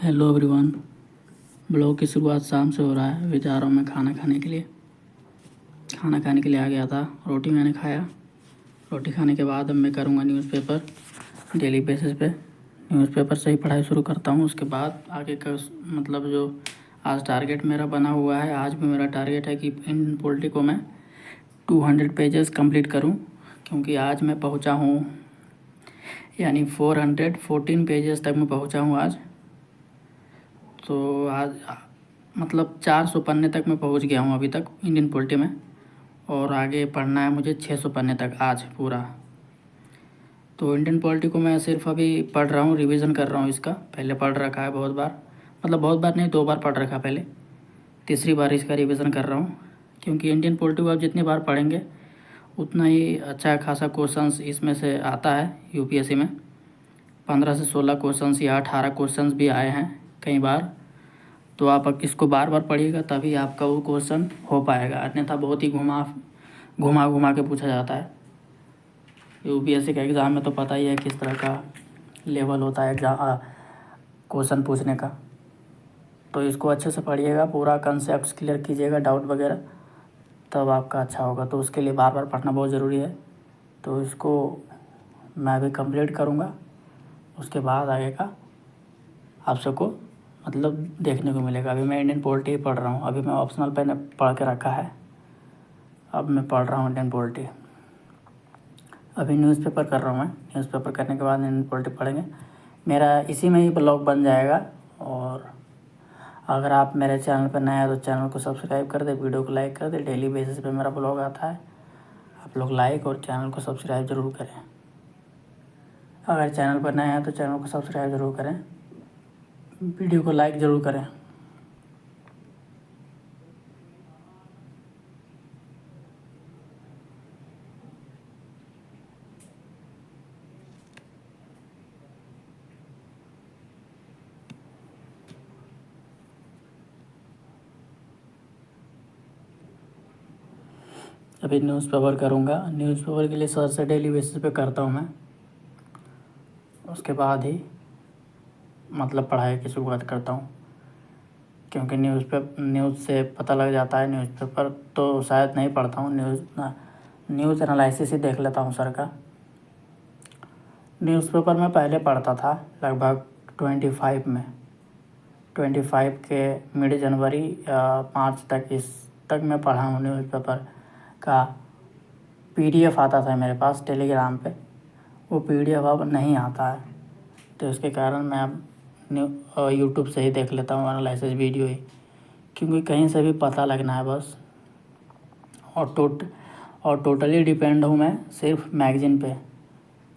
Hello everyone. Blog की शुरुआत शाम से हो रहा है। अभी जा रहा हूँ मैं खाना खाने के लिए आ गया था। रोटी मैंने खाया। रोटी खाने के बाद अब मैं करूँगा न्यूज़पेपर डेली बेसिस पे। न्यूज़पेपर से ही पढ़ाई शुरू करता हूँ। उसके बाद आगे का मतलब जो आज टारगेट मेरा बना हुआ है, आज भी मेरा टारगेट है कि इंडियन पॉलिटी को मैं 200 पेजेस कंप्लीट करूँ, क्योंकि आज मैं पहुँचा हूँ यानी 414 पेजेस तक मैं पहुँचा हूँ आज। तो आज मतलब 400 पन्ने तक मैं पहुंच गया हूं अभी तक इंडियन पॉलिटी में, और आगे पढ़ना है मुझे 600 पन्ने तक आज पूरा। तो इंडियन पॉलिटी को मैं सिर्फ अभी पढ़ रहा हूं, रिवीजन कर रहा हूं इसका। पहले पढ़ रखा है बहुत बार, मतलब बहुत बार नहीं, 2 बार पढ़ रखा पहले। तीसरी बार इसका रिवीजन कर रहा हूँ, क्योंकि इंडियन पॉलिटी को आप जितनी बार पढ़ेंगे उतना ही अच्छा खासा क्वेश्चंस इसमें से आता है। यूपीएससी में 15 से 16 क्वेश्चंस या 18 क्वेश्चंस भी आए हैं कई बार। तो आप इसको बार बार पढ़िएगा तभी आपका वो क्वेश्चन हो पाएगा, अन्यथा बहुत ही घुमा घुमा के पूछा जाता है। यूपीएससी का एग्ज़ाम में तो पता ही है किस तरह का लेवल होता है एग्ज़ाम क्वेश्चन पूछने का। तो इसको अच्छे से पढ़िएगा, पूरा कंसेप्ट क्लियर कीजिएगा, डाउट वगैरह, तब आपका अच्छा होगा। तो उसके लिए बार बार पढ़ना बहुत ज़रूरी है। तो इसको मैं भी कंप्लीट करूँगा, उसके बाद आगे का आप सबको मतलब देखने को मिलेगा। अभी मैं इंडियन पॉलिटी पढ़ रहा हूँ। अभी मैं ऑप्शनल पे पढ़ के रखा है, अब मैं पढ़ रहा हूँ इंडियन पॉलिटी। अभी न्यूज़पेपर कर रहा हूँ मैं। न्यूज़पेपर करने के बाद इंडियन पॉलिटी पढ़ेंगे। मेरा इसी में ही ब्लॉग बन जाएगा। और अगर आप मेरे चैनल पर नए हैं तो चैनल को सब्सक्राइब कर दे, वीडियो को लाइक कर दे। डेली बेसिस पे मेरा ब्लॉग आता है, आप लोग लाइक और चैनल को सब्सक्राइब ज़रूर करें। अगर चैनल पर नए हैं तो चैनल को सब्सक्राइब ज़रूर करें, वीडियो को लाइक ज़रूर करें। अभी न्यूज़पेपर करूँगा। न्यूज़पेपर के लिए सर से डेली बेसिस पे करता हूँ मैं, उसके बाद ही मतलब पढ़ाई की शुरुआत करता हूँ। क्योंकि न्यूज़ से पता लग जाता है। न्यूज़पेपर तो शायद नहीं पढ़ता हूँ, न्यूज़ एनालिसिस ही देख लेता हूँ सर का। न्यूज़पेपर में पहले पढ़ता था लगभग 25 के मिड जनवरी या मार्च तक, इस तक मैं पढ़ा हूँ। न्यूज़पेपर का पीडीएफ आता था मेरे पास टेलीग्राम पे, वो पीडीएफ अब नहीं आता है। तो इसके कारण मैं अब यूट्यूब से ही देख लेता हूँ एनालिसिस वीडियो ही, क्योंकि कहीं से भी पता लगना है बस। और टोटली डिपेंड हूँ मैं सिर्फ मैगज़ीन पे,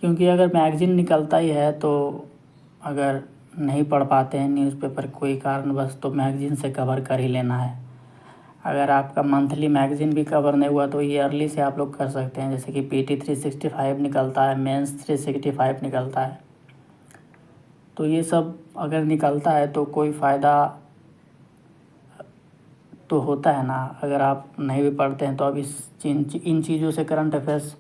क्योंकि अगर मैगज़ीन निकलता ही है तो अगर नहीं पढ़ पाते हैं न्यूज़पेपर कोई कारणवश, तो मैगज़ीन से कवर कर ही लेना है। अगर आपका मंथली मैगज़ीन भी कवर नहीं हुआ तो ईयरली से आप लोग कर सकते हैं। जैसे कि पीटी 365 निकलता है, मेंस 365 निकलता है। तो ये सब अगर निकलता है तो कोई फ़ायदा तो होता है ना। अगर आप नहीं भी पढ़ते हैं तो अब इन चीज़ों से करंट अफेयर्स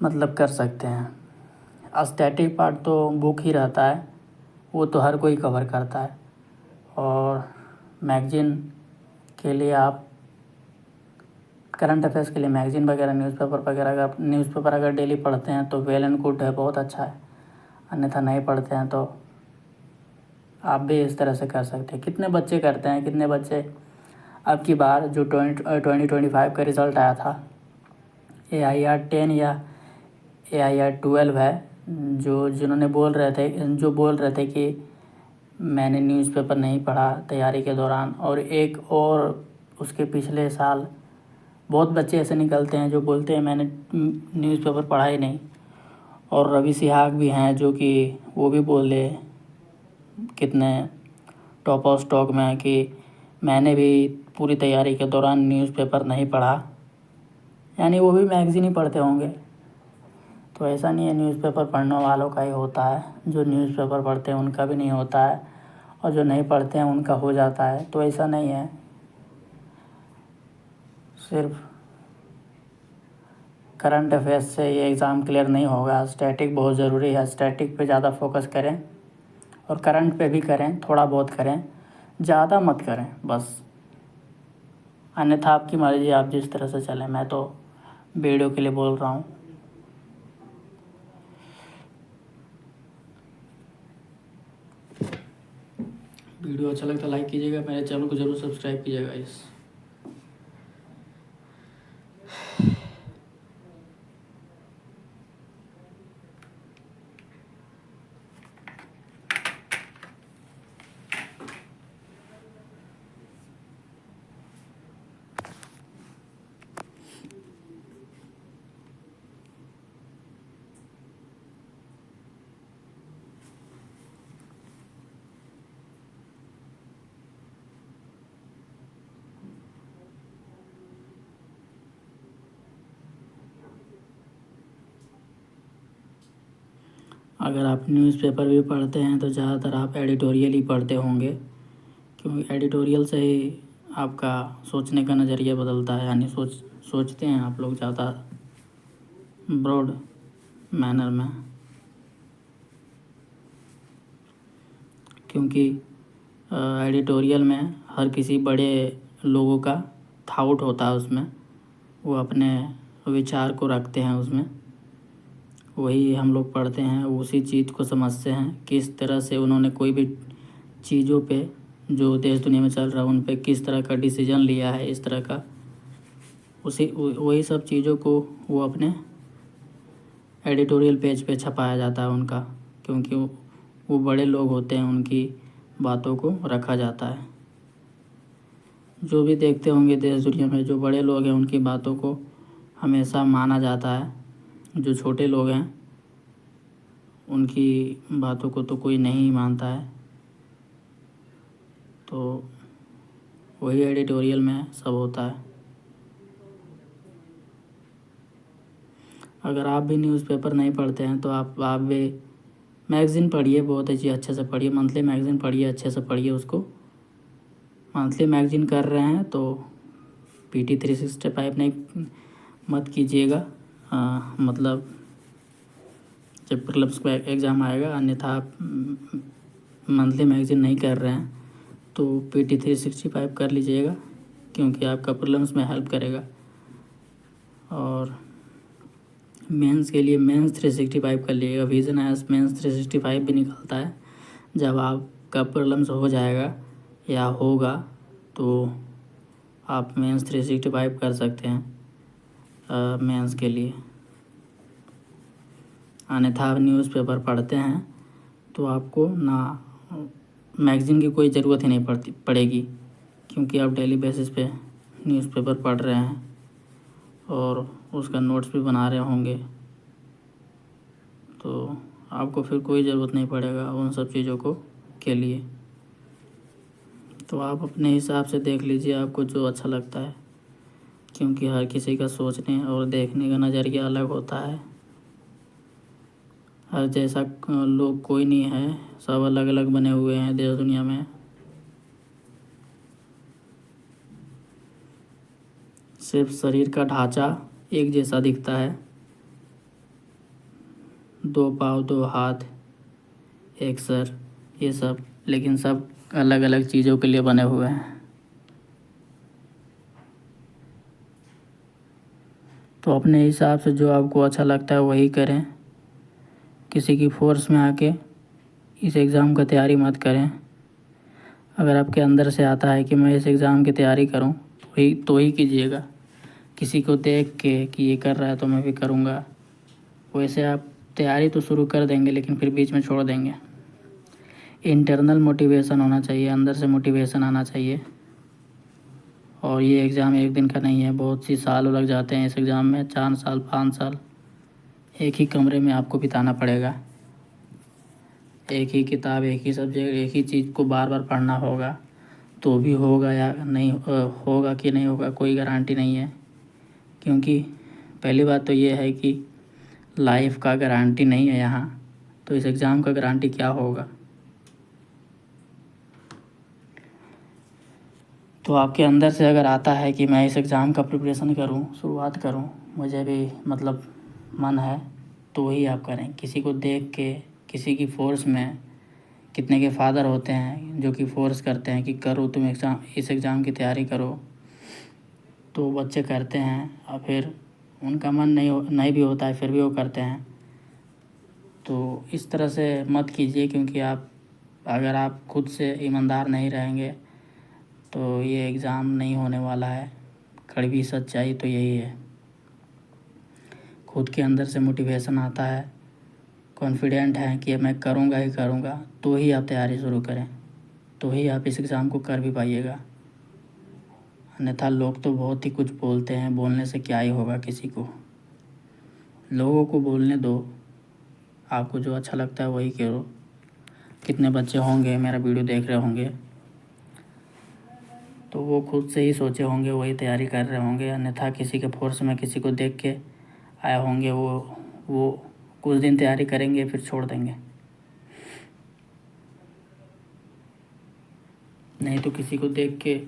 मतलब कर सकते हैं। स्टैटिक पार्ट तो बुक ही रहता है, वो तो हर कोई कवर करता है। और मैगज़ीन के लिए आप करंट अफेयर्स के लिए मैगज़ीन वगैरह, न्यूज़पेपर अगर डेली पढ़ते हैं तो वेल एंड गुड है, बहुत अच्छा है। अन्यथा नहीं पढ़ते हैं तो आप भी इस तरह से कर सकते हैं। कितने बच्चे करते हैं, कितने बच्चे अब की बार जो 2025 का रिज़ल्ट आया था, AIR 10 या AIR 12 है, जिन्होंने जो बोल रहे थे कि मैंने न्यूज़पेपर नहीं पढ़ा तैयारी के दौरान, और एक और उसके पिछले साल बहुत बच्चे ऐसे निकलते हैं जो बोलते हैं मैंने न्यूज़पेपर पढ़ा ही नहीं। और रवि सिहाग भी हैं जो कि वो भी बोले कितने टॉप ऑफ स्टॉक में कि मैंने भी पूरी तैयारी के दौरान न्यूज़पेपर नहीं पढ़ा, यानी वो भी मैगज़ीन ही पढ़ते होंगे। तो ऐसा नहीं है न्यूज़पेपर पढ़ने वालों का ही होता है, जो न्यूज़पेपर पढ़ते हैं उनका भी नहीं होता है, और जो नहीं पढ़ते हैं उनका हो जाता है। तो ऐसा नहीं है, सिर्फ करंट अफेयर्स से ये एग्ज़ाम क्लियर नहीं होगा। स्टैटिक बहुत ज़रूरी है, स्टैटिक पे ज़्यादा फोकस करें और करंट पे भी करें, थोड़ा बहुत करें, ज़्यादा मत करें बस। अन्यथा आपकी मर्ज़ी, आप जिस तरह से चलें। मैं तो वीडियो के लिए बोल रहा हूँ। वीडियो अच्छा लगता है लाइक कीजिएगा, मेरे चैनल को ज़रूर सब्सक्राइब कीजिएगा इस। अगर आप न्यूज़पेपर भी पढ़ते हैं तो ज़्यादातर आप एडिटोरियल ही पढ़ते होंगे, क्योंकि एडिटोरियल से ही आपका सोचने का नज़रिया बदलता है, यानी सोचते हैं आप लोग ज़्यादा ब्रॉड मैनर में। क्योंकि एडिटोरियल में हर किसी बड़े लोगों का थाउट होता है, उसमें वो अपने विचार को रखते हैं उसमें, वही हम लोग पढ़ते हैं, उसी चीज़ को समझते हैं किस तरह से उन्होंने कोई भी चीज़ों पे जो देश दुनिया में चल रहा है उन पे किस तरह का डिसीजन लिया है, इस तरह का वही सब चीज़ों को वो अपने एडिटोरियल पेज पे छपाया जाता है उनका, क्योंकि वो बड़े लोग होते हैं, उनकी बातों को रखा जाता है। जो भी देखते होंगे देश दुनिया में जो बड़े लोग हैं उनकी बातों को हमेशा माना जाता है, जो छोटे लोग हैं उनकी बातों को तो कोई नहीं मानता है। तो वही एडिटोरियल में सब होता है। अगर आप भी न्यूज़पेपर नहीं पढ़ते हैं तो आप भी मैगज़ीन पढ़िए, बहुत अच्छे से पढ़िए, मंथली मैगज़ीन पढ़िए, अच्छे से पढ़िए उसको। मंथली मैगज़ीन कर रहे हैं तो PT 365 नहीं मत कीजिएगा, मतलब जब प्रीलिम्स का एग्ज़ाम आएगा। अन्यथा आप मंथली मैगज़ीन नहीं कर रहे हैं तो PT 365 कर लीजिएगा, क्योंकि आपका प्रीलिम्स में हेल्प करेगा। और मेंस के लिए मेंस 365 कर लीजिएगा। विजन एस मेंस 365 भी निकलता है। जब आपका प्रीलिम्स हो जाएगा या होगा तो आप मेंस 365 कर सकते हैं मेंस के लिए। अन्यथा आप न्यूज़पेपर पढ़ते हैं तो आपको ना मैगज़ीन की कोई ज़रूरत ही नहीं पड़ेगी, क्योंकि आप डेली बेसिस पे न्यूज़पेपर पढ़ रहे हैं और उसका नोट्स भी बना रहे होंगे, तो आपको फिर कोई ज़रूरत नहीं पड़ेगा उन सब चीज़ों को के लिए। तो आप अपने हिसाब से देख लीजिए, आपको जो अच्छा लगता है, क्योंकि हर किसी का सोचने और देखने का नज़रिया अलग होता है। हर जैसा लोग कोई नहीं है, सब अलग अलग बने हुए हैं देश दुनिया में। सिर्फ शरीर का ढांचा एक जैसा दिखता है, 2 पाँव 2 हाथ एक सर, ये सब, लेकिन सब अलग अलग चीज़ों के लिए बने हुए हैं। तो अपने हिसाब से जो आपको अच्छा लगता है वही करें। किसी की फोर्स में आके इस एग्ज़ाम का तैयारी मत करें। अगर आपके अंदर से आता है कि मैं इस एग्ज़ाम की तैयारी करूं तो ही कीजिएगा। किसी को देख के कि ये कर रहा है तो मैं भी करूंगा, वैसे आप तैयारी तो शुरू कर देंगे लेकिन फिर बीच में छोड़ देंगे। इंटरनल मोटिवेशन होना चाहिए, अंदर से मोटिवेशन आना चाहिए। और ये एग्ज़ाम एक दिन का नहीं है, बहुत सी साल लग जाते हैं इस एग्ज़ाम में, 4 साल 5 साल एक ही कमरे में आपको बिताना पड़ेगा। एक ही किताब, एक ही सब्जेक्ट, एक ही चीज़ को बार बार पढ़ना होगा, तो भी होगा या नहीं होगा कि नहीं होगा कोई गारंटी नहीं है। क्योंकि पहली बात तो ये है कि लाइफ का गारंटी नहीं है यहाँ, तो इस एग्ज़ाम का गारंटी क्या होगा। तो आपके अंदर से अगर आता है कि मैं इस एग्ज़ाम का प्रिपरेशन करूं, शुरुआत करूं, मुझे भी मतलब मन है, तो वही आप करें। किसी को देख के, किसी की फोर्स में, कितने के फादर होते हैं जो कि फोर्स करते हैं कि करो तुम एग्ज़ाम, इस एग्ज़ाम की तैयारी करो, तो बच्चे करते हैं और फिर उनका मन नहीं भी होता है फिर भी वो करते हैं। तो इस तरह से मत कीजिए, क्योंकि अगर आप खुद से ईमानदार नहीं रहेंगे तो ये एग्ज़ाम नहीं होने वाला है। कड़वी सच्चाई तो यही है। खुद के अंदर से मोटिवेशन आता है, कॉन्फिडेंट है कि मैं करूँगा ही करूँगा, तो ही आप तैयारी शुरू करें, तो ही आप इस एग्ज़ाम को कर भी पाइएगा। अन्यथा लोग तो बहुत ही कुछ बोलते हैं, बोलने से क्या ही होगा किसी को। लोगों को बोलने दो, आपको जो अच्छा लगता है वही करो। कितने बच्चे होंगे मेरा वीडियो देख रहे होंगे तो वो खुद से ही सोचे होंगे, वही तैयारी कर रहे होंगे, अन्यथा किसी के फोर्स में किसी को देख के आए होंगे। वो कुछ दिन तैयारी करेंगे फिर छोड़ देंगे। नहीं तो किसी को देख के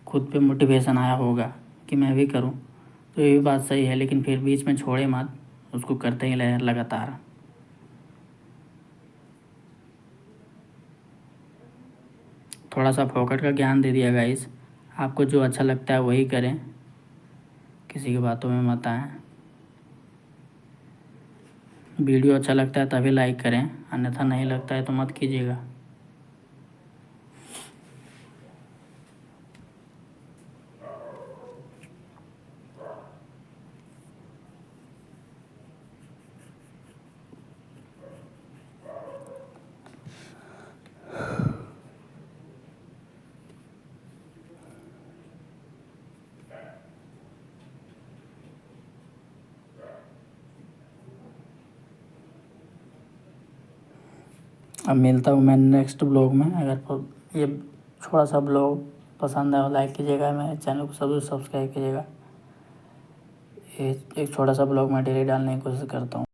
खुद पे मोटिवेशन आया होगा कि मैं भी करूं, तो ये भी बात सही है, लेकिन फिर बीच में छोड़े मत, उसको करते ही रहे लगातार। थोड़ा सा फोकट का ज्ञान दे दिया गाइस, आपको जो अच्छा लगता है वही करें, किसी की बातों में मत आएँ। वीडियो अच्छा लगता है तभी लाइक करें, अन्यथा नहीं लगता है तो मत कीजिएगा। अब मिलता हूँ मैं नेक्स्ट ब्लॉग में। अगर ये थोड़ा सा ब्लॉग पसंद आया लाइक कीजिएगा, मेरे चैनल को सब्सक्राइब कीजिएगा। एक छोटा सा ब्लॉग मैं डेली डालने की कोशिश करता हूँ।